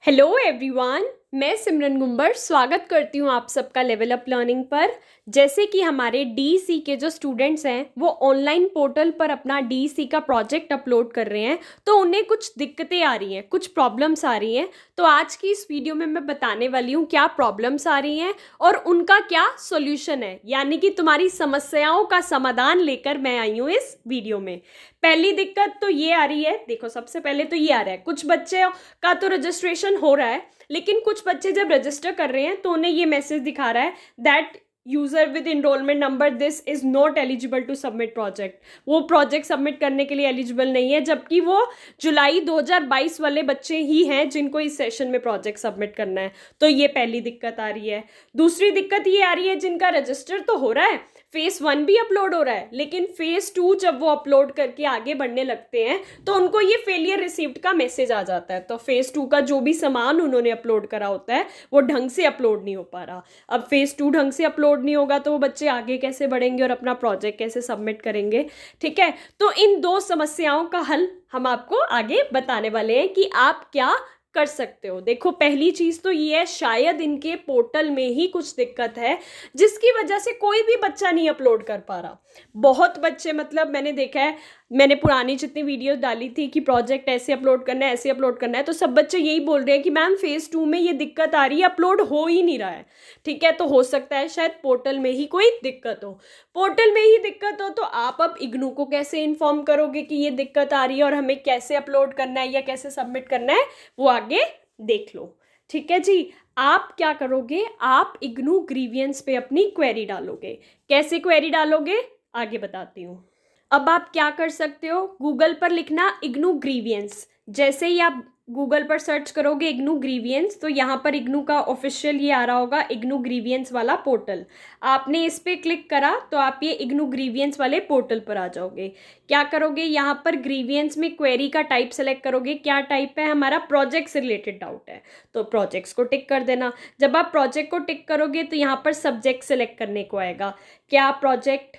Hello everyone, मैं सिमरन गुंबर स्वागत करती हूँ आप सबका लेवल अप लर्निंग पर। जैसे कि हमारे डीसी के जो स्टूडेंट्स हैं वो ऑनलाइन पोर्टल पर अपना डीसी का प्रोजेक्ट अपलोड कर रहे हैं, तो उन्हें कुछ दिक्कतें आ रही हैं, कुछ प्रॉब्लम्स आ रही हैं। तो आज की इस वीडियो में मैं बताने वाली हूँ क्या प्रॉब्लम्स आ रही हैं और उनका क्या सॉल्यूशन है, यानी कि तुम्हारी समस्याओं का समाधान लेकर मैं आई हूँ इस वीडियो में। पहली दिक्कत तो ये आ रही है, देखो सबसे पहले तो ये आ रहा है, कुछ बच्चे का तो रजिस्ट्रेशन हो रहा है, लेकिन कुछ बच्चे जब रजिस्टर कर रहे हैं तो उन्हें ये मैसेज दिखा रहा है that user with enrollment number this is not eligible to submit project. वो प्रोजेक्ट सबमिट करने के लिए एलिजिबल नहीं है, जबकि वो जुलाई 2022 वाले बच्चे ही हैं जिनको इस सेशन में प्रोजेक्ट सबमिट करना है। तो ये पहली दिक्कत आ रही है। दूसरी दिक्कत ये आ रही है, जिनका रजिस्टर तो हो रहा है, फेज 1 भी अपलोड हो रहा है, लेकिन फेज 2 जब वो अपलोड करके आगे बढ़ने लगते हैं तो उनको ये फेलियर रिसीव्ड का मैसेज आ जाता है। तो फेज 2 का जो भी सामान उन्होंने अपलोड करा होता है वो ढंग से अपलोड नहीं हो पा रहा। अब फेज 2 ढंग से अपलोड नहीं होगा तो वो बच्चे आगे कैसे बढ़ेंगे और अपना प्रोजेक्ट कैसे सबमिट करेंगे। ठीक है, तो इन दो समस्याओं का हल हम आपको आगे बताने वाले हैं कि आप क्या कर सकते हो। देखो पहली चीज तो ये है, शायद इनके पोर्टल में ही कुछ दिक्कत है जिसकी वजह से कोई भी बच्चा नहीं अपलोड कर पा रहा। बहुत बच्चे, मतलब मैंने देखा है, मैंने पुरानी जितनी वीडियो डाली थी कि प्रोजेक्ट ऐसे अपलोड करना है, ऐसे अपलोड करना है, तो सब बच्चे यही बोल रहे हैं कि मैम फेज 2 में ये दिक्कत आ रही है, अपलोड हो ही नहीं रहा है। ठीक है, तो हो सकता है शायद पोर्टल में ही कोई दिक्कत हो। पोर्टल में ही दिक्कत हो तो आप अब इग्नू को कैसे इन्फॉर्म करोगे कि ये दिक्कत आ रही है और हमें कैसे अपलोड करना है या कैसे सबमिट करना है, वो आगे देख लो। ठीक है जी, आप क्या करोगे, आप इग्नू ग्रीवियंस पे अपनी क्वेरी डालोगे। कैसे क्वेरी डालोगे आगे बताती हूँ। अब आप क्या कर सकते हो, गूगल पर लिखना इग्नू ग्रीवियंस। जैसे ही आप गूगल पर सर्च करोगे इग्नू ग्रीवियंस तो यहाँ पर इग्नू का ऑफिशियल ये आ रहा होगा, इग्नू ग्रीवियंस वाला पोर्टल। आपने इस पर क्लिक करा तो आप ये इग्नू ग्रीवियंस वाले पोर्टल पर आ जाओगे। क्या करोगे, यहाँ पर ग्रीवियंस में क्वेरी का टाइप सेलेक्ट करोगे। क्या टाइप है, हमारा प्रोजेक्ट से रिलेटेड डाउट है तो प्रोजेक्ट्स को टिक कर देना। जब आप प्रोजेक्ट को टिक करोगे तो यहाँ पर सब्जेक्ट सेलेक्ट करने को आएगा। क्या प्रोजेक्ट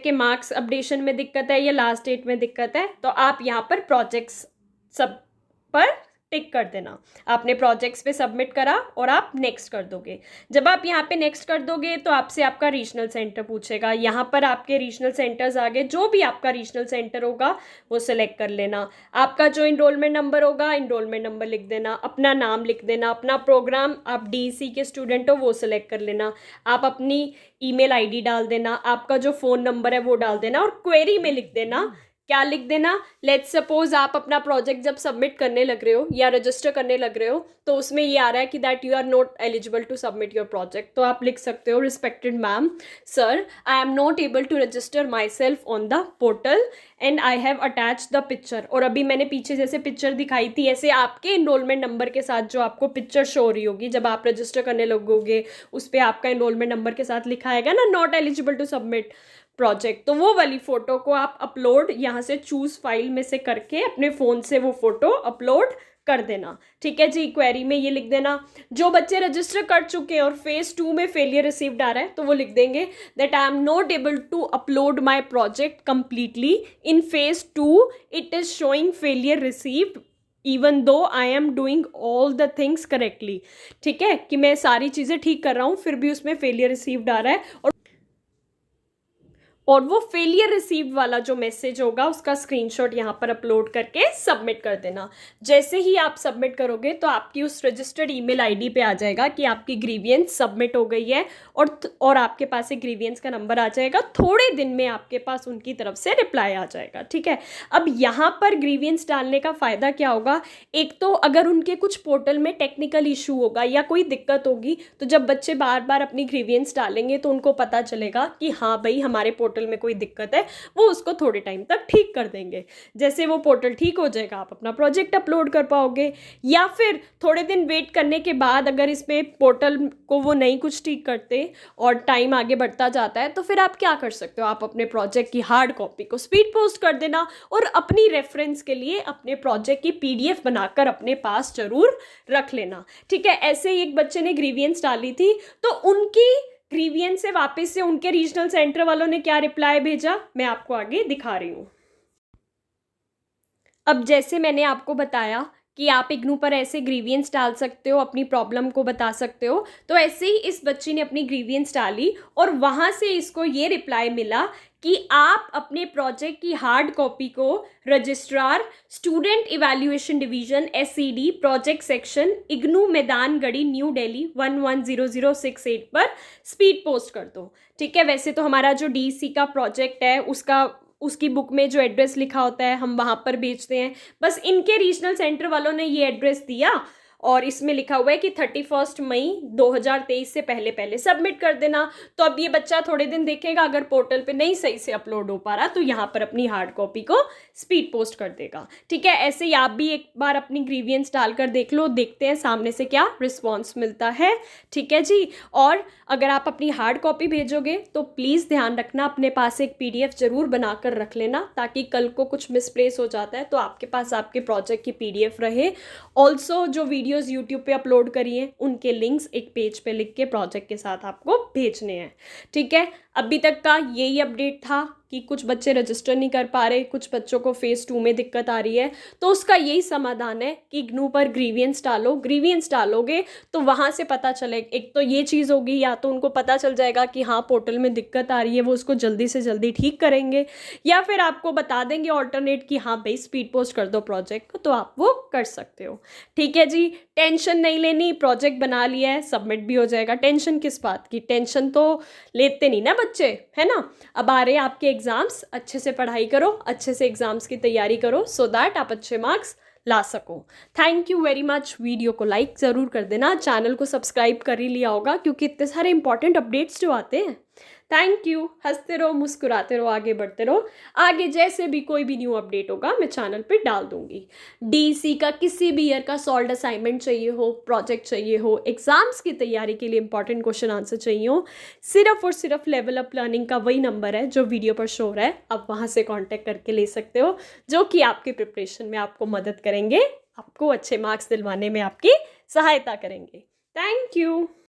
के मार्क्स अपडेशन में दिक्कत है या लास्ट डेट में दिक्कत है, तो आप यहाँ पर प्रोजेक्ट्स सब पर टिक कर देना। आपने प्रोजेक्ट्स पे सबमिट करा और आप नेक्स्ट कर दोगे। जब आप यहाँ पे नेक्स्ट कर दोगे तो आपसे आपका रीजनल सेंटर पूछेगा। यहाँ पर आपके रीजनल सेंटर्स आगे, जो भी आपका रीजनल सेंटर होगा वो सिलेक्ट कर लेना। आपका जो इनरोलमेंट नंबर होगा, इनरोलमेंट नंबर लिख देना, अपना नाम लिख देना, अपना प्रोग्राम, आप डीसी के स्टूडेंट हो वो सिलेक्ट कर लेना, आप अपनी ईमेल आईडी डाल देना, आपका जो फ़ोन नंबर है वो डाल देना और क्वेरी में लिख देना। क्या लिख देना, लेट्स सपोज आप अपना प्रोजेक्ट जब सबमिट करने लग रहे हो या रजिस्टर करने लग रहे हो तो उसमें ये आ रहा है कि that you are not eligible to submit your project, तो आप लिख सकते हो, respected ma'am sir, I am not able to register myself on the portal and I have attach the picture. और अभी मैंने पीछे जैसे पिक्चर दिखाई थी, ऐसे आपके इनरोलमेंट नंबर के साथ जो आपको पिक्चर शो हो रही होगी जब आप रजिस्टर करने लगोगे, उस पर आपका इनरोलमेंट नंबर के साथ लिखा आएगा ना, not eligible to submit project, तो वो वाली फोटो को आप अपलोड यहाँ से चूज फाइल में से करके अपने फ़ोन से वो फोटो अपलोड कर देना। ठीक है जी, क्वेरी में ये लिख देना। जो बच्चे रजिस्टर कर चुके हैं और फेज 2 में फेलियर रिसीव्ड आ रहा है तो वो लिख देंगे that I am not able to upload my project completely in phase 2, it is showing failure received even though I am doing all the things correctly. ठीक है, कि मैं सारी चीज़ें ठीक कर रहा हूँ फिर भी उसमें फेलियर रिसीव्ड आ रहा है, और वो फेलियर रिसीव्ड वाला जो मैसेज होगा उसका स्क्रीनशॉट यहाँ पर अपलोड करके सबमिट कर देना। जैसे ही आप सबमिट करोगे तो आपकी उस रजिस्टर्ड ईमेल आईडी पे आ जाएगा कि आपकी ग्रीवियंस सबमिट हो गई है और आपके पास एक ग्रीवियंस का नंबर आ जाएगा। थोड़े दिन में आपके पास उनकी तरफ से रिप्लाई आ जाएगा। ठीक है, अब यहाँ पर ग्रीवियंस डालने का फ़ायदा क्या होगा, एक तो अगर उनके कुछ पोर्टल में टेक्निकल इशू होगा या कोई दिक्कत होगी तो जब बच्चे बार बार अपनी ग्रीवियंस डालेंगे तो उनको पता चलेगा कि हाँ भाई हमारे पोर्टल में कोई दिक्कत है, वो उसको थोड़े टाइम तक ठीक कर देंगे। जैसे वो पोर्टल ठीक हो जाएगा आप अपना प्रोजेक्ट अपलोड कर पाओगे, या फिर थोड़े दिन वेट करने के बाद अगर इसमें पोर्टल को वो नहीं कुछ ठीक करते और टाइम आगे बढ़ता जाता है तो फिर आप क्या कर सकते हो, आप अपने प्रोजेक्ट की हार्ड कॉपी को स्पीड पोस्ट कर देना और अपनी रेफरेंस के लिए अपने प्रोजेक्ट की पीडीएफ बनाकर अपने पास जरूर रख लेना। ठीक है, ऐसे ही एक बच्चे ने ग्रीवियंस डाली थी तो उनकी ग्रीवियंस से वापस से उनके रीजनल सेंटर वालों ने क्या रिप्लाई भेजा मैं आपको आगे दिखा रही हूँ। अब जैसे मैंने आपको बताया कि आप इग्नू पर ऐसे ग्रीवियंस डाल सकते हो, अपनी प्रॉब्लम को बता सकते हो। तो ऐसे ही इस बच्ची ने अपनी ग्रीवियंस डाली और वहाँ से इसको ये रिप्लाई मिला कि आप अपने प्रोजेक्ट की हार्ड कॉपी को registrar student evaluation division SED project section IGNOU Maidangarhi new Delhi 110068 पर स्पीड पोस्ट कर दो। ठीक है, वैसे तो हमारा जो DC का प्रोजेक्ट है उसकी बुक में जो एड्रेस लिखा होता है हम वहाँ पर भेजते हैं। बस इनके रीजनल सेंटर वालों ने ये एड्रेस दिया और इसमें लिखा हुआ है कि 31 मई 2023 से पहले पहले सबमिट कर देना। तो अब ये बच्चा थोड़े दिन देखेगा, अगर पोर्टल पे नहीं सही से अपलोड हो पा रहा तो यहाँ पर अपनी हार्ड कॉपी को स्पीड पोस्ट कर देगा। ठीक है, ऐसे ही आप भी एक बार अपनी ग्रीवियंस डालकर देख लो, देखते हैं सामने से क्या रिस्पॉन्स मिलता है। ठीक है जी, और अगर आप अपनी हार्ड कॉपी भेजोगे तो प्लीज़ ध्यान रखना अपने पास एक PDF ज़रूर बनाकर रख लेना, ताकि कल को कुछ मिसप्लेस हो जाता है तो आपके पास आपके प्रोजेक्ट की PDF रहे। ऑल्सो जो वीडियोस यूट्यूब पे अपलोड करी हैं उनके लिंक्स एक पेज पे लिख के प्रोजेक्ट के साथ आपको भेजने हैं। ठीक है, अभी तक का यही अपडेट था कि कुछ बच्चे रजिस्टर नहीं कर पा रहे, कुछ बच्चों को फेज़ 2 में दिक्कत आ रही है। तो उसका यही समाधान है कि इग्नू पर ग्रीवियंस डालो। ग्रीवियंस डालोगे तो वहाँ से पता चले, एक तो ये चीज़ होगी, या तो उनको पता चल जाएगा कि हाँ पोर्टल में दिक्कत आ रही है, वो उसको जल्दी से जल्दी ठीक करेंगे, या फिर आपको बता देंगे ऑल्टरनेट कि हाँ भाई स्पीड पोस्ट कर दो प्रोजेक्ट को, तो आप वो कर सकते हो। ठीक है जी, टेंशन नहीं लेनी, प्रोजेक्ट बना लिया है, सबमिट भी हो जाएगा। टेंशन किस बात की, टेंशन तो लेते नहीं ना बच्चे, है ना। अब आ रहे हैं आपके एग्जाम्स, अच्छे से पढ़ाई करो, अच्छे से एग्जाम्स की तैयारी करो, सो दैट आप अच्छे मार्क्स ला सको। Thank you very much. Video को लाइक ज़रूर कर देना, चैनल को सब्सक्राइब कर ही लिया होगा क्योंकि इतने सारे इंपॉर्टेंट अपडेट्स जो आते हैं। Thank you. हंसते रहो, मुस्कुराते रहो, आगे बढ़ते रहो। आगे जैसे भी कोई भी न्यू अपडेट होगा मैं चैनल पे डाल दूंगी। DC का किसी भी ईयर का सॉल्व्ड असाइनमेंट चाहिए हो, प्रोजेक्ट चाहिए हो, एग्जाम्स की तैयारी के लिए इंपॉर्टेंट क्वेश्चन आंसर चाहिए हो, सिर्फ और सिर्फ लेवल अप लर्निंग का वही नंबर है जो वीडियो पर शो हो रहा है, आप वहाँ से कॉन्टैक्ट करके ले सकते हो, जो कि आपके प्रिपरेशन में आपको मदद करेंगे, आपको अच्छे मार्क्स दिलवाने में आपकी सहायता करेंगे। Thank you.